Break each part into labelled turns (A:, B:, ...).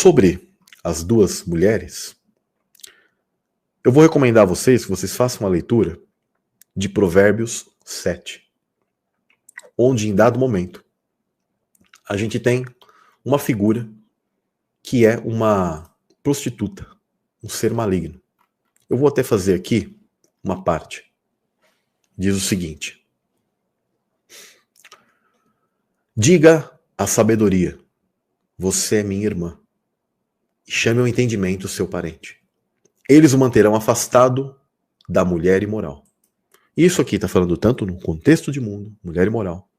A: sobre as duas mulheres, eu vou recomendar a vocês que vocês façam uma leitura de Provérbios 7, onde em dado momento a gente tem uma figura que é uma prostituta, um ser maligno. Eu vou até fazer aqui uma parte. Diz o seguinte: diga à sabedoria, você é minha irmã, e chame ao entendimento seu parente. Eles o manterão afastado da mulher imoral. Isso aqui está falando tanto no contexto de mundo, mulher imoral,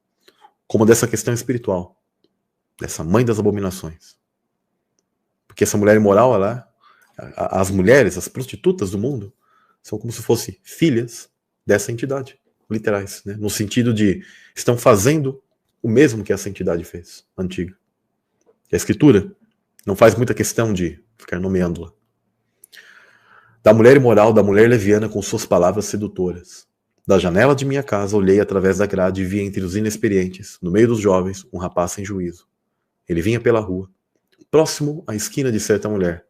A: como dessa questão espiritual, dessa mãe das abominações. Porque essa mulher imoral, as mulheres, as prostitutas do mundo, são como se fossem filhas dessa entidade, literais, né? No sentido de estão fazendo o mesmo que essa entidade fez, antiga. E a Escritura não faz muita questão de ficar nomeando-la. Da mulher imoral, da mulher leviana com suas palavras sedutoras. Da janela de minha casa olhei através da grade e vi entre os inexperientes, no meio dos jovens, um rapaz sem juízo. Ele vinha pela rua, próximo à esquina de certa mulher,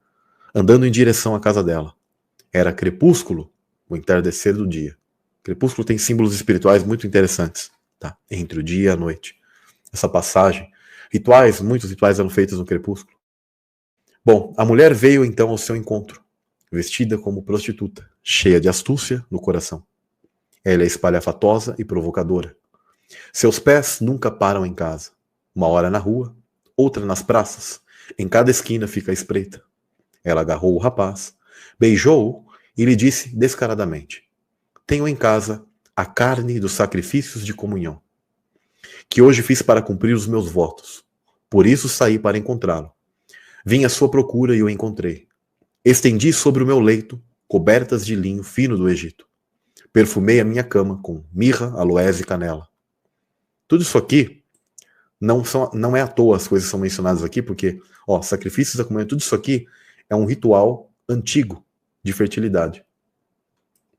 A: andando em direção à casa dela. Era crepúsculo, o entardecer do dia. Crepúsculo tem símbolos espirituais muito interessantes, tá? Entre o dia e a noite. Essa passagem. Muitos rituais eram feitos no crepúsculo. Bom, a mulher veio então ao seu encontro, vestida como prostituta, cheia de astúcia no coração. Ela é espalhafatosa e provocadora. Seus pés nunca param em casa. Uma hora na rua, outra nas praças. Em cada esquina fica à espreita. Ela agarrou o rapaz, beijou-o e lhe disse descaradamente: tenho em casa a carne dos sacrifícios de comunhão, que hoje fiz para cumprir os meus votos. Por isso saí para encontrá-lo. Vim à sua procura e o encontrei. Estendi sobre o meu leito cobertas de linho fino do Egito. Perfumei a minha cama com mirra, aloés e canela. Tudo isso aqui não é à toa as coisas são mencionadas aqui, porque sacrifícios da comunhão, tudo isso aqui é um ritual antigo de fertilidade.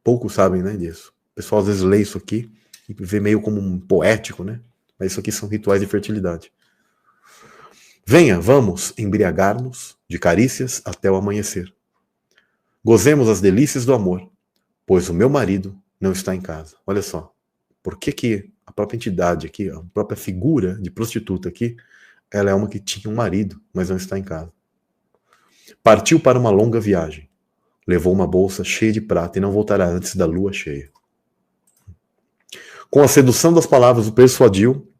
A: Poucos sabem, né, disso. O pessoal às vezes lê isso aqui e vê meio como um poético, né? Mas isso aqui são rituais de fertilidade. Venha, vamos embriagar-nos de carícias até o amanhecer. Gozemos as delícias do amor, pois o meu marido não está em casa. Olha só, por que a própria entidade aqui, a própria figura de prostituta aqui, ela é uma que tinha um marido, mas não está em casa. Partiu para uma longa viagem. Levou uma bolsa cheia de prata e não voltará antes da lua cheia. Com a sedução das palavras o persuadiu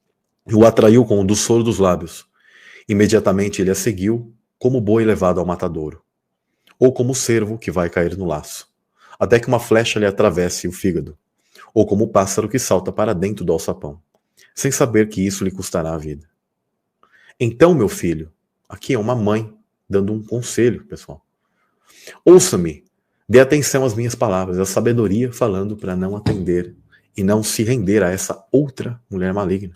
A: e o atraiu com o doçor dos lábios. Imediatamente ele a seguiu, como boi levado ao matadouro, ou como cervo que vai cair no laço, até que uma flecha lhe atravesse o fígado, ou como o pássaro que salta para dentro do alçapão, sem saber que isso lhe custará a vida. Então, meu filho, aqui é uma mãe dando um conselho, pessoal. Ouça-me, dê atenção às minhas palavras, a sabedoria falando para não atender e não se render a essa outra mulher maligna.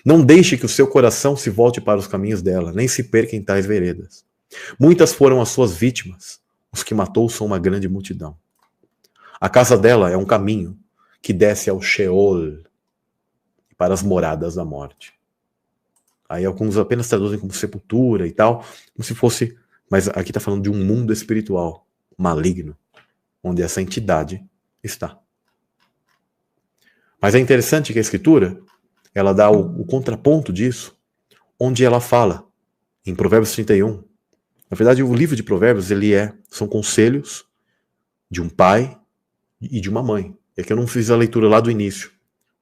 A: Não deixe que o seu coração se volte para os caminhos dela, nem se perca em tais veredas. Muitas foram as suas vítimas, os que matou são uma grande multidão. A casa dela é um caminho que desce ao Sheol, para as moradas da morte. Aí alguns apenas traduzem como sepultura e tal, como se fosse, mas aqui está falando de um mundo espiritual maligno, onde essa entidade está. Mas é interessante que a Escritura, ela dá o contraponto disso, onde ela fala, em Provérbios 31. Na verdade, o livro de Provérbios, são conselhos de um pai e de uma mãe. É que eu não fiz a leitura lá do início,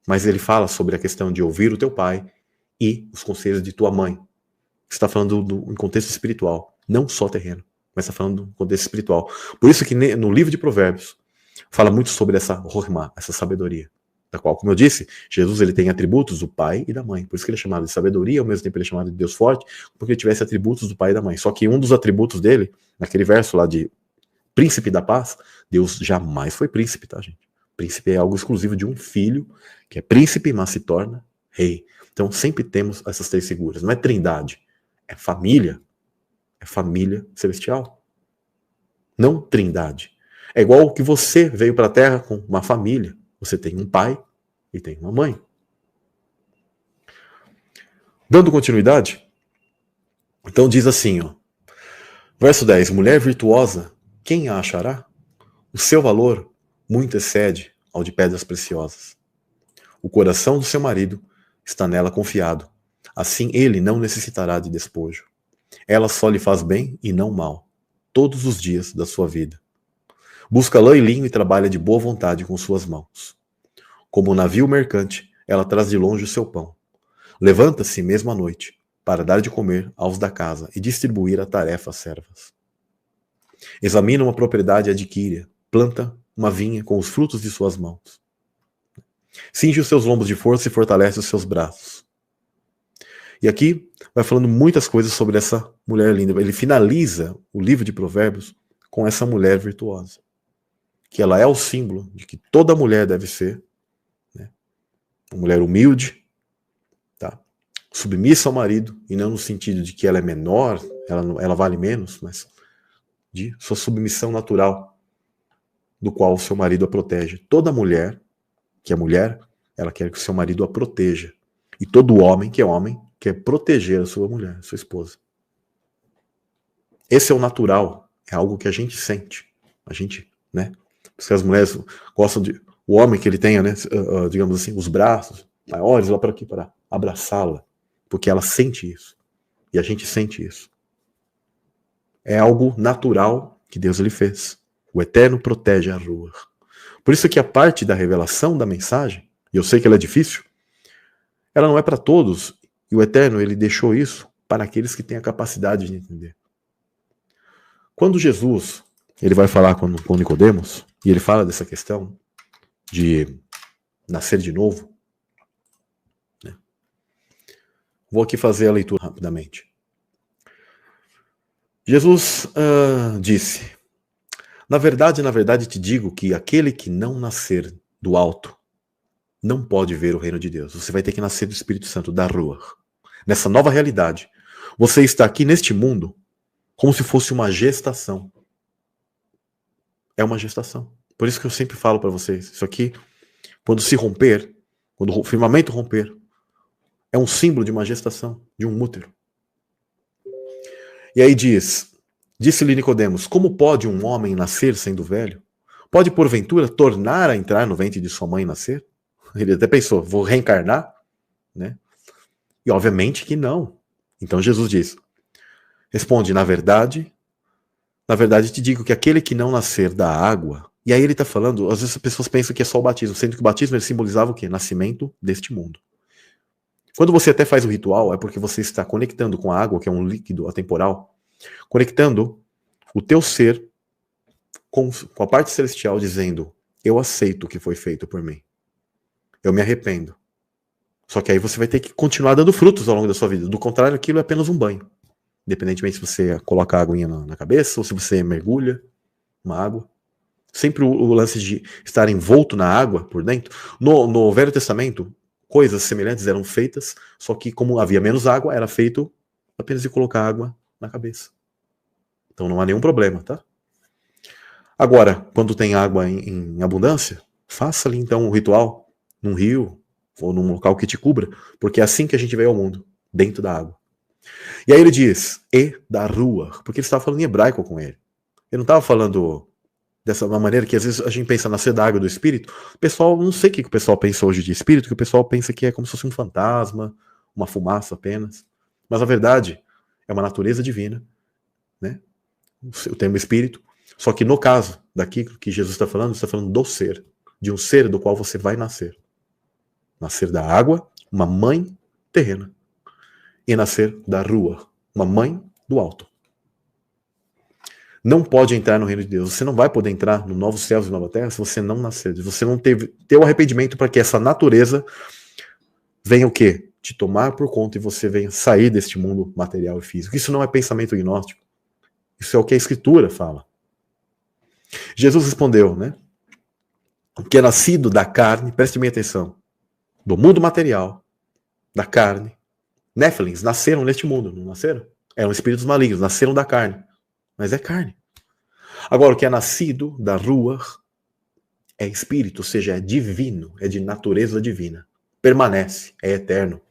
A: mas ele fala sobre a questão de ouvir o teu pai e os conselhos de tua mãe. Está falando em contexto espiritual, não só terreno, mas está falando do contexto espiritual. Por isso que no livro de Provérbios, fala muito sobre essa rohma, essa sabedoria. Da qual, como eu disse, Jesus ele tem atributos do pai e da mãe. Por isso que ele é chamado de sabedoria, ao mesmo tempo ele é chamado de Deus forte, porque ele tivesse atributos do pai e da mãe. Só que um dos atributos dele, naquele verso lá de príncipe da paz, Deus jamais foi príncipe, tá, gente? Príncipe é algo exclusivo de um filho, que é príncipe, mas se torna rei. Então sempre temos essas três figuras. Não é trindade, é família celestial. Não trindade. É igual que você veio para a Terra com uma família. Você tem um pai e tem uma mãe. Dando continuidade, Então diz assim, ó, verso 10, mulher virtuosa, quem a achará? O seu valor muito excede ao de pedras preciosas. O coração do seu marido está nela confiado. Assim ele não necessitará de despojo. Ela só lhe faz bem e não mal, todos os dias da sua vida. Busca lã e linho e trabalha de boa vontade com suas mãos. Como um navio mercante, ela traz de longe o seu pão. Levanta-se mesmo à noite, para dar de comer aos da casa e distribuir a tarefa às servas. Examina uma propriedade e adquire, planta uma vinha com os frutos de suas mãos. Cinge os seus lombos de força e fortalece os seus braços. E aqui vai falando muitas coisas sobre essa mulher linda. Ele finaliza o livro de Provérbios com essa mulher virtuosa. Que ela é o símbolo de que toda mulher deve ser, né? Uma mulher humilde, tá? Submissa ao marido, e não no sentido de que ela é menor, ela vale menos, mas de sua submissão natural, do qual o seu marido a protege. Toda mulher, que é mulher, ela quer que o seu marido a proteja. E todo homem, que é homem, quer proteger a sua mulher, a sua esposa. Esse é o natural, é algo que a gente sente. A gente, né? Porque as mulheres gostam de... O homem que ele tenha, né, digamos assim, os braços maiores lá para aqui, para abraçá-la. Porque ela sente isso. E a gente sente isso. É algo natural que Deus lhe fez. O Eterno protege a rua. Por isso que a parte da revelação da mensagem, e eu sei que ela é difícil, ela não é para todos. E o Eterno, ele deixou isso para aqueles que têm a capacidade de entender. Quando Jesus, ele vai falar com Nicodemos, e ele fala dessa questão de nascer de novo, né? Vou aqui fazer a leitura rapidamente. Jesus disse: na verdade te digo que aquele que não nascer do alto não pode ver o reino de Deus. Você vai ter que nascer do Espírito Santo, da rua. Nessa nova realidade, você está aqui neste mundo como se fosse uma gestação. É uma gestação. Por isso que eu sempre falo para vocês, isso aqui, quando se romper, quando o firmamento romper, é um símbolo de uma gestação, de um útero. E aí disse-lhe Nicodemos, como pode um homem nascer sendo velho? Pode, porventura, tornar a entrar no ventre de sua mãe e nascer? Ele até pensou, vou reencarnar? Né? E obviamente que não. Então Jesus diz, responde, na verdade te digo que aquele que não nascer da água, e aí ele está falando, às vezes as pessoas pensam que é só o batismo, sendo que o batismo ele simbolizava o quê? Nascimento deste mundo. Quando você até faz o ritual, é porque você está conectando com a água, que é um líquido atemporal, conectando o teu ser com a parte celestial, dizendo, eu aceito o que foi feito por mim. Eu me arrependo. Só que aí você vai ter que continuar dando frutos ao longo da sua vida. Do contrário, aquilo é apenas um banho. Independentemente se você coloca a aguinha na cabeça ou se você mergulha uma água. Sempre o lance de estar envolto na água por dentro. No Velho Testamento, coisas semelhantes eram feitas, só que como havia menos água, era feito apenas de colocar água na cabeça. Então não há nenhum problema, tá? Agora, quando tem água em abundância, faça ali então o ritual num rio ou num local que te cubra, porque é assim que a gente veio ao mundo, dentro da água. E aí ele diz, e da rua, porque ele estava falando em hebraico com ele. Ele não estava falando dessa maneira que às vezes a gente pensa nascer da água do espírito. O pessoal, não sei o que o pessoal pensa hoje de espírito, que o pessoal pensa que é como se fosse um fantasma, uma fumaça apenas. Mas a verdade é uma natureza divina, né? O termo espírito. Só que no caso daqui que Jesus está falando do ser, de um ser do qual você vai nascer. Nascer da água, uma mãe terrena. E nascer da rua, uma mãe do alto. Não pode entrar no reino de Deus. Você não vai poder entrar no novo céus e nova terra se você não nascer. Se você não ter o arrependimento para que essa natureza venha o quê? Te tomar por conta e você venha sair deste mundo material e físico. Isso não é pensamento gnóstico. Isso é o que a Escritura fala. Jesus respondeu, né? O que é nascido da carne, preste bem atenção, do mundo material, da carne. Néfilins nasceram neste mundo, não nasceram? Eram espíritos malignos, nasceram da carne. Mas é carne. Agora, o que é nascido da rua é espírito, ou seja, é divino, é de natureza divina. Permanece, é eterno.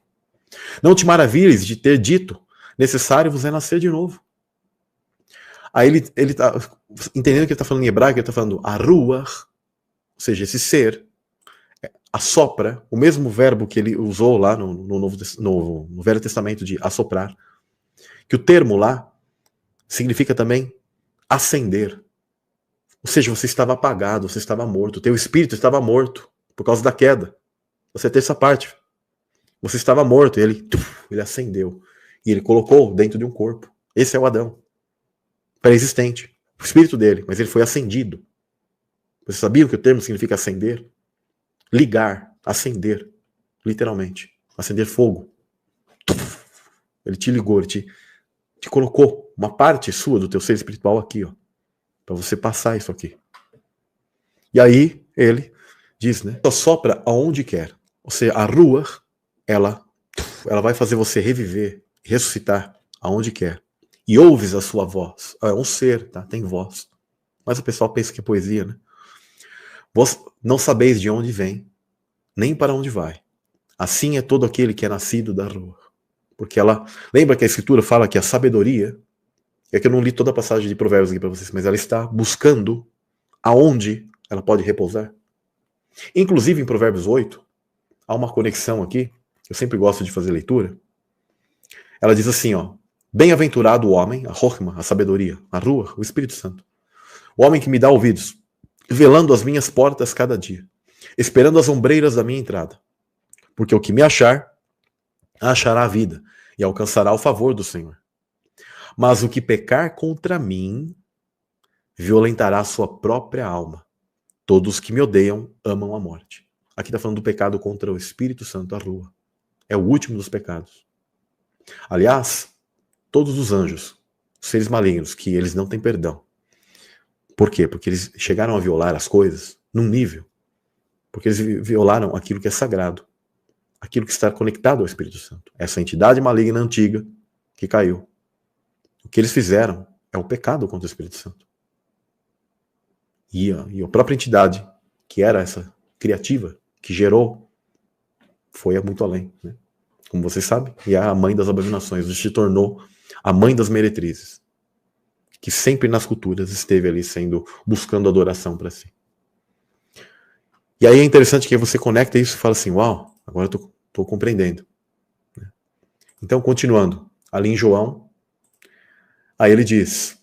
A: Não te maravilhes de ter dito, necessário vos é nascer de novo. Aí ele tá entendendo que ele está falando em hebraico, ele está falando a ruach, ou seja, esse ser, assopra, o mesmo verbo que ele usou lá no Velho Testamento de assoprar, que o termo lá significa também acender. Ou seja, você estava apagado, você estava morto, o teu espírito estava morto por causa da queda. Você tem essa parte. Você estava morto e ele acendeu. E ele colocou dentro de um corpo. Esse é o Adão. Pré-existente. O espírito dele, mas ele foi acendido. Você sabia que o termo significa acender? Ligar, acender, literalmente. Acender fogo. Ele te ligou, ele te colocou uma parte sua do teu ser espiritual aqui, ó, para você passar isso aqui. E aí ele diz, né? Só sopra aonde quer. Ou seja, a ruach, ela vai fazer você reviver, ressuscitar aonde quer. E ouves a sua voz. É um ser, tá? Tem voz. Mas o pessoal pensa que é poesia, né? Vós não sabeis de onde vem, nem para onde vai. Assim é todo aquele que é nascido da ruach. Porque ela... Lembra que a Escritura fala que a sabedoria... É que eu não li toda a passagem de Provérbios aqui para vocês, mas ela está buscando aonde ela pode repousar. Inclusive em Provérbios 8, há uma conexão aqui, eu sempre gosto de fazer leitura. Ela diz assim, ó, bem-aventurado o homem, a Chokhmah, a sabedoria, a Ruach, o Espírito Santo. O homem que me dá ouvidos, velando as minhas portas cada dia, esperando as ombreiras da minha entrada. Porque o que me achar, achará a vida e alcançará o favor do Senhor. Mas o que pecar contra mim, violentará a sua própria alma. Todos que me odeiam amam a morte. Aqui está falando do pecado contra o Espírito Santo, a Ruach. É o último dos pecados. Aliás, todos os anjos, os seres malignos, que eles não têm perdão. Por quê? Porque eles chegaram a violar as coisas num nível. Porque eles violaram aquilo que é sagrado. Aquilo que está conectado ao Espírito Santo. Essa entidade maligna antiga que caiu. O que eles fizeram é o pecado contra o Espírito Santo. E a própria entidade, que era essa criativa, que gerou, foi muito além, né? Como vocês sabem, e é a mãe das abominações, se tornou a mãe das meretrizes, que sempre nas culturas esteve ali buscando adoração para si. E aí é interessante que você conecta isso e fala assim, uau, agora eu estou compreendendo. Então, continuando, ali em João, aí ele diz,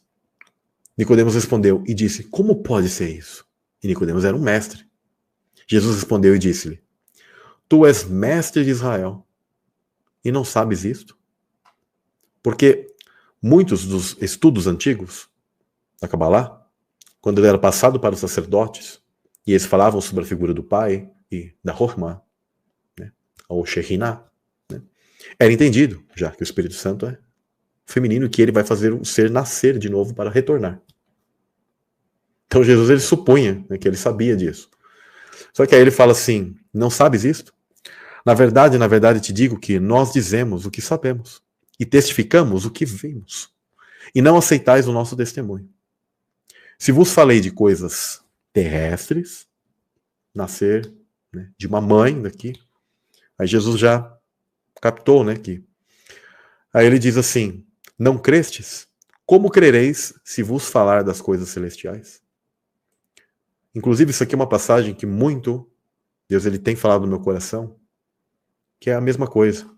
A: Nicodemos respondeu e disse, como pode ser isso? E Nicodemos era um mestre. Jesus respondeu e disse-lhe, tu és mestre de Israel e não sabes isto? Porque muitos dos estudos antigos da Kabbalah, quando ele era passado para os sacerdotes, e eles falavam sobre a figura do Pai e da Chokhmah, né, ou Shekhinah, né, era entendido já que o Espírito Santo é feminino e que ele vai fazer o ser nascer de novo para retornar. Então Jesus ele supunha, né, que ele sabia disso. Só que aí ele fala assim, não sabes isto? Na verdade te digo que nós dizemos o que sabemos e testificamos o que vemos e não aceitais o nosso testemunho. Se vos falei de coisas terrestres, nascer, né, de uma mãe daqui, aí Jesus já captou, né, que aí ele diz assim, não crestes? Como crereis se vos falar das coisas celestiais? Inclusive isso aqui é uma passagem que muito Deus ele tem falado no meu coração, que é a mesma coisa.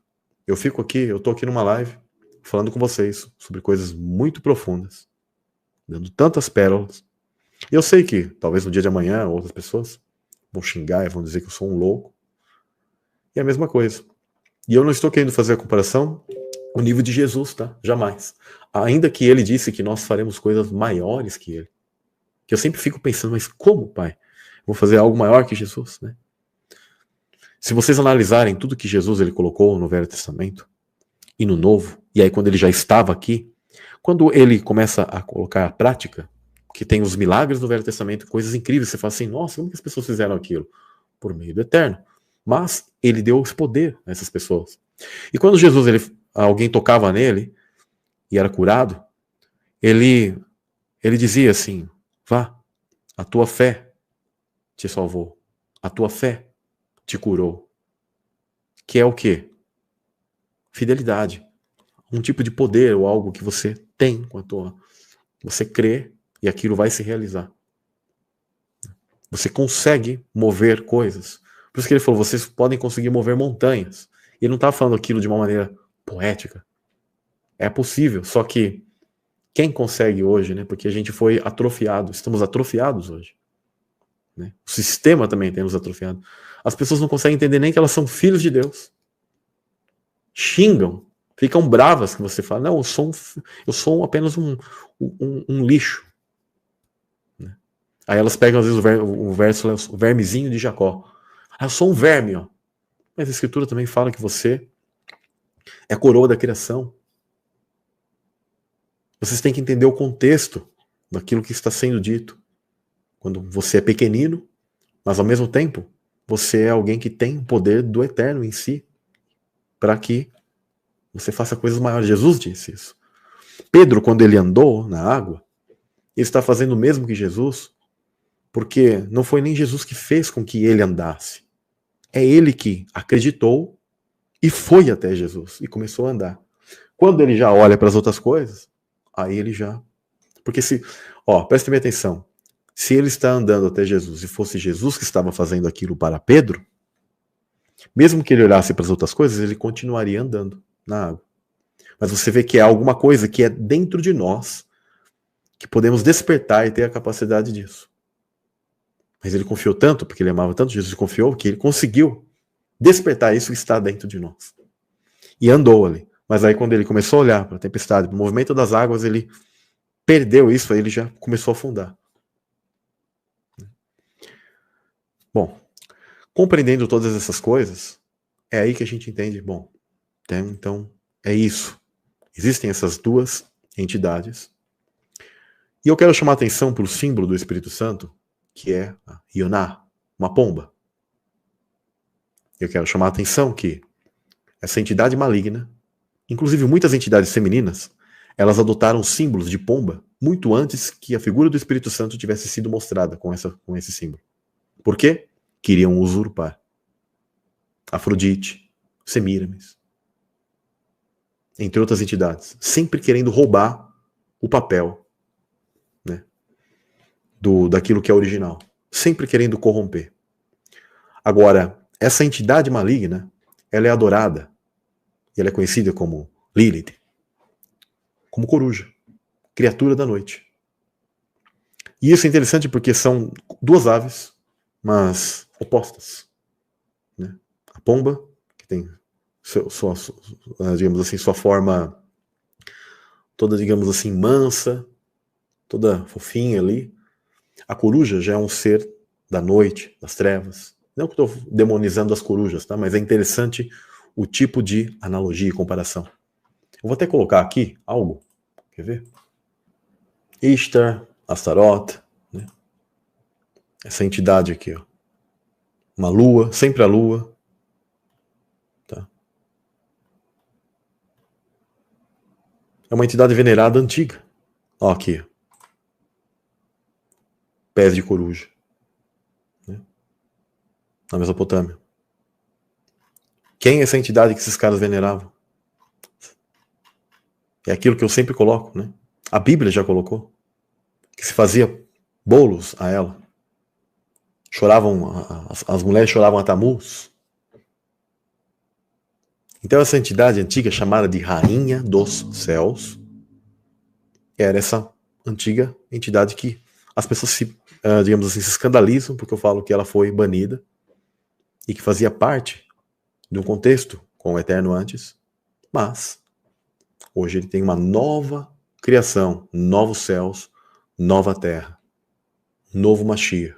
A: Eu tô aqui numa live falando com vocês sobre coisas muito profundas, dando tantas pérolas. E eu sei que talvez no dia de amanhã outras pessoas vão xingar e vão dizer que eu sou um louco. E é a mesma coisa. E eu não estou querendo fazer a comparação o nível de Jesus, tá? Jamais. Ainda que ele disse que nós faremos coisas maiores que ele. Que eu sempre fico pensando, mas como, pai? Vou fazer algo maior que Jesus, né? Se vocês analisarem tudo que Jesus ele colocou no Velho Testamento e no Novo, e aí quando ele já estava aqui, quando ele começa a colocar a prática, que tem os milagres do Velho Testamento, coisas incríveis, você fala assim, nossa, como que as pessoas fizeram aquilo? Por meio do Eterno. Mas ele deu esse poder a essas pessoas. E quando Jesus, alguém tocava nele e era curado, ele dizia assim, vá, a tua fé te salvou, a tua fé te curou. Que é o quê? Fidelidade. um tipo de poder ou algo que você tem, você crê e aquilo vai se realizar. Você consegue mover coisas. Por isso que ele falou, vocês podem conseguir mover montanhas. Ele não está falando aquilo de uma maneira poética. É possível, só que quem consegue hoje, né? Porque a gente foi atrofiado, estamos atrofiados hoje. Né? O sistema também tem nos atrofiado. As pessoas não conseguem entender nem que elas são filhos de Deus. Xingam, ficam bravas que você fala, não, eu sou apenas um lixo. Né? Aí elas pegam às vezes o vermezinho de Jacó. Ah, eu sou um verme, ó. Mas a Escritura também fala que você é a coroa da criação. Vocês têm que entender o contexto daquilo que está sendo dito. Quando você é pequenino, mas ao mesmo tempo, você é alguém que tem o poder do eterno em si, para que você faça coisas maiores. Jesus disse isso. Pedro, quando ele andou na água, ele está fazendo o mesmo que Jesus, porque não foi nem Jesus que fez com que ele andasse. É ele que acreditou e foi até Jesus e começou a andar. Quando ele já olha para as outras coisas, aí ele já... Porque preste bem atenção, se ele está andando até Jesus e fosse Jesus que estava fazendo aquilo para Pedro, mesmo que ele olhasse para as outras coisas, ele continuaria andando na água. Mas você vê que é alguma coisa que é dentro de nós, que podemos despertar e ter a capacidade disso. Mas ele confiou tanto, porque ele amava tanto, Jesus confiou, que ele conseguiu despertar isso que está dentro de nós. E andou ali. Mas aí quando ele começou a olhar para a tempestade, para o movimento das águas, ele perdeu isso, aí ele já começou a afundar. Bom, compreendendo todas essas coisas, é aí que a gente entende, bom, então é isso. Existem essas duas entidades. E eu quero chamar a atenção para o símbolo do Espírito Santo, que é a Ioná, uma pomba. Eu quero chamar a atenção que essa entidade maligna, inclusive muitas entidades femininas, elas adotaram símbolos de pomba muito antes que a figura do Espírito Santo tivesse sido mostrada com esse símbolo. Por quê? Queriam usurpar. Afrodite, Semíramis, entre outras entidades, sempre querendo roubar o papel, né, daquilo que é original, sempre querendo corromper. Agora, essa entidade maligna, ela é adorada, e ela é conhecida como Lilith, como coruja, criatura da noite. E isso é interessante porque são duas aves, mas opostas. Né? A pomba, que tem digamos assim, sua forma toda, digamos assim, mansa, toda fofinha ali. A coruja já é um ser da noite, das trevas. Não que eu estou demonizando as corujas, tá? Mas é interessante o tipo de analogia e comparação. Eu vou até colocar aqui algo. Quer ver? Ishtar, Astaroth, né? Essa entidade aqui, ó. Uma lua, sempre a lua. Tá? É uma entidade venerada antiga. Ó, aqui. Pés de coruja. Né? Na Mesopotâmia. Quem é essa entidade que esses caras veneravam? É aquilo que eu sempre coloco, né? A Bíblia já colocou. Que se fazia bolos a ela. As mulheres choravam a Tamuz. Então essa entidade antiga, chamada de Rainha dos Céus, era essa antiga entidade que as pessoas digamos assim, se escandalizam porque eu falo que ela foi banida e que fazia parte de um contexto com o Eterno antes, mas hoje ele tem uma nova criação, novos céus, nova terra, novo Mashiach.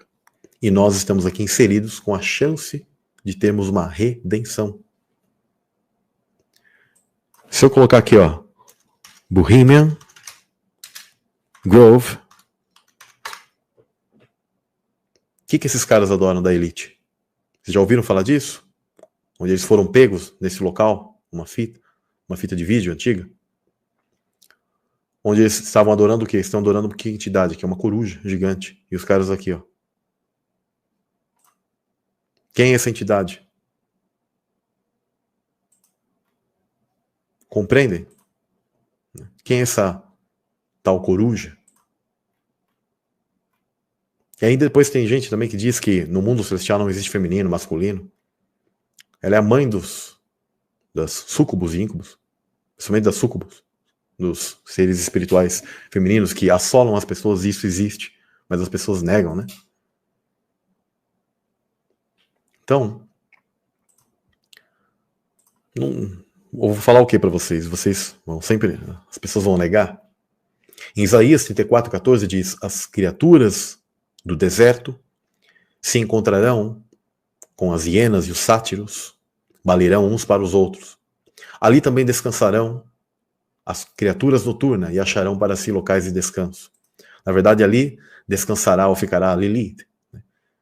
A: E nós estamos aqui inseridos com a chance de termos uma redenção. Se eu colocar aqui, ó, Bohemian Grove, o que esses caras adoram da elite? Vocês já ouviram falar disso? Onde eles foram pegos nesse local, uma fita de vídeo antiga? Onde eles estavam adorando o quê? Estão adorando que entidade? Que é uma coruja gigante. E os caras aqui, ó. Quem é essa entidade? Compreendem? Quem é essa tal coruja? E aí depois tem gente também que diz que no mundo celestial não existe feminino, masculino. Ela é a mãe das súcubos e íncubos, principalmente das súcubos, dos seres espirituais femininos que assolam as pessoas, e isso existe, mas as pessoas negam, né? Então, eu vou falar o que para vocês? Vocês vão sempre, as pessoas vão negar? Em Isaías 34:14 diz: as criaturas do deserto se encontrarão com as hienas e os sátiros, balirão uns para os outros. Ali também descansarão as criaturas noturnas e acharão para si locais de descanso. Na verdade, ali descansará ou ficará Lilith.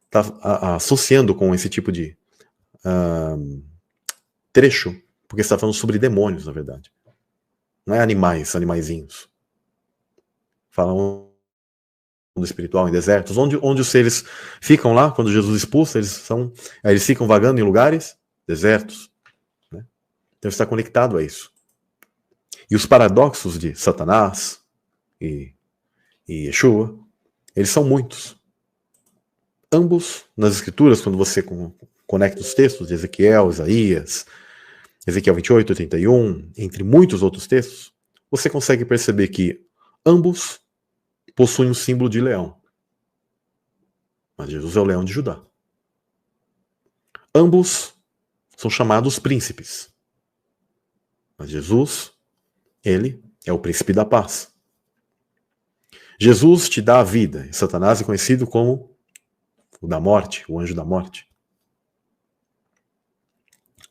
A: Está associando com esse tipo de trecho, porque está falando sobre demônios, na verdade. Não é animaizinhos. Falam mundo espiritual em desertos, onde os seres ficam lá, quando Jesus expulsa, eles ficam vagando em lugares desertos. Né? Então está conectado a isso. E os paradoxos de Satanás e Yeshua, eles são muitos. Ambos, nas escrituras, quando você conecta os textos de Ezequiel, Isaías, Ezequiel 28, 31, entre muitos outros textos, você consegue perceber que ambos possuem um símbolo de leão. Mas Jesus é o leão de Judá. Ambos são chamados príncipes. Mas Jesus, ele é o príncipe da paz. Jesus te dá a vida, e Satanás é conhecido como o da morte, o anjo da morte.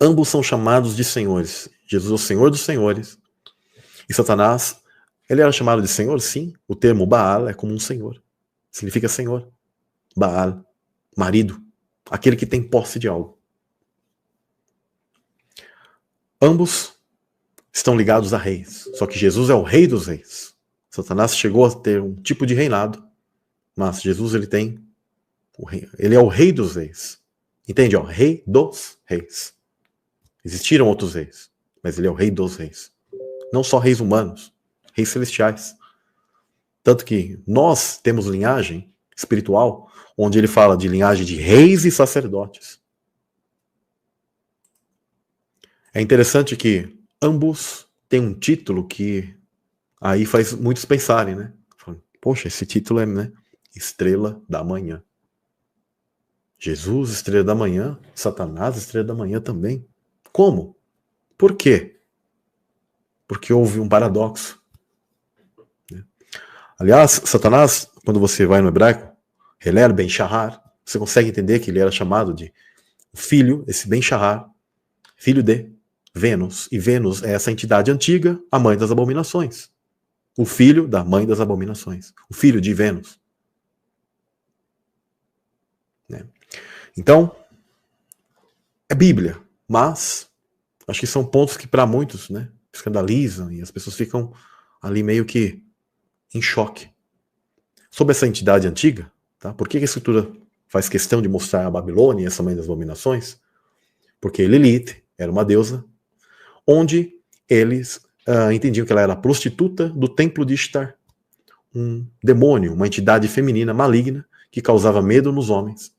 A: Ambos são chamados de senhores. Jesus é o Senhor dos senhores. E Satanás, ele era chamado de senhor, sim. O termo Baal é como um senhor. Significa senhor. Baal, marido. Aquele que tem posse de algo. Ambos estão ligados a reis. Só que Jesus é o rei dos reis. Satanás chegou a ter um tipo de reinado. Mas Jesus, ele é o rei dos reis. Entende? Ó, rei dos reis. Existiram outros reis, mas ele é o rei dos reis. Não só reis humanos, reis celestiais. Tanto que nós temos linhagem espiritual, onde ele fala de linhagem de reis e sacerdotes. É interessante que ambos têm um título que aí faz muitos pensarem, né? Poxa, esse título é, né? Estrela da Manhã. Jesus, Estrela da Manhã, Satanás, Estrela da Manhã também. Como? Por quê? Porque houve um paradoxo. Aliás, Satanás, quando você vai no hebraico, Heler Ben Shahar, você consegue entender que ele era chamado de filho, esse Ben Shahar, filho de Vênus. E Vênus é essa entidade antiga, a mãe das abominações. O filho da mãe das abominações. O filho de Vênus. Né? Então, é Bíblia, mas acho que são pontos que para muitos, né, escandalizam e as pessoas ficam ali meio que em choque. Sobre essa entidade antiga, tá? Por que a Escritura faz questão de mostrar a Babilônia, essa mãe das abominações? Porque Lilith era uma deusa, onde eles entendiam que ela era a prostituta do templo de Ishtar, um demônio, uma entidade feminina maligna que causava medo nos homens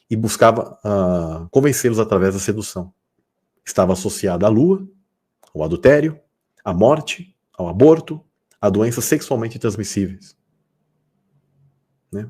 A: e buscava convencê-los através da sedução. Estava associada à lua, ao adultério, à morte, ao aborto, a doenças sexualmente transmissíveis. Né?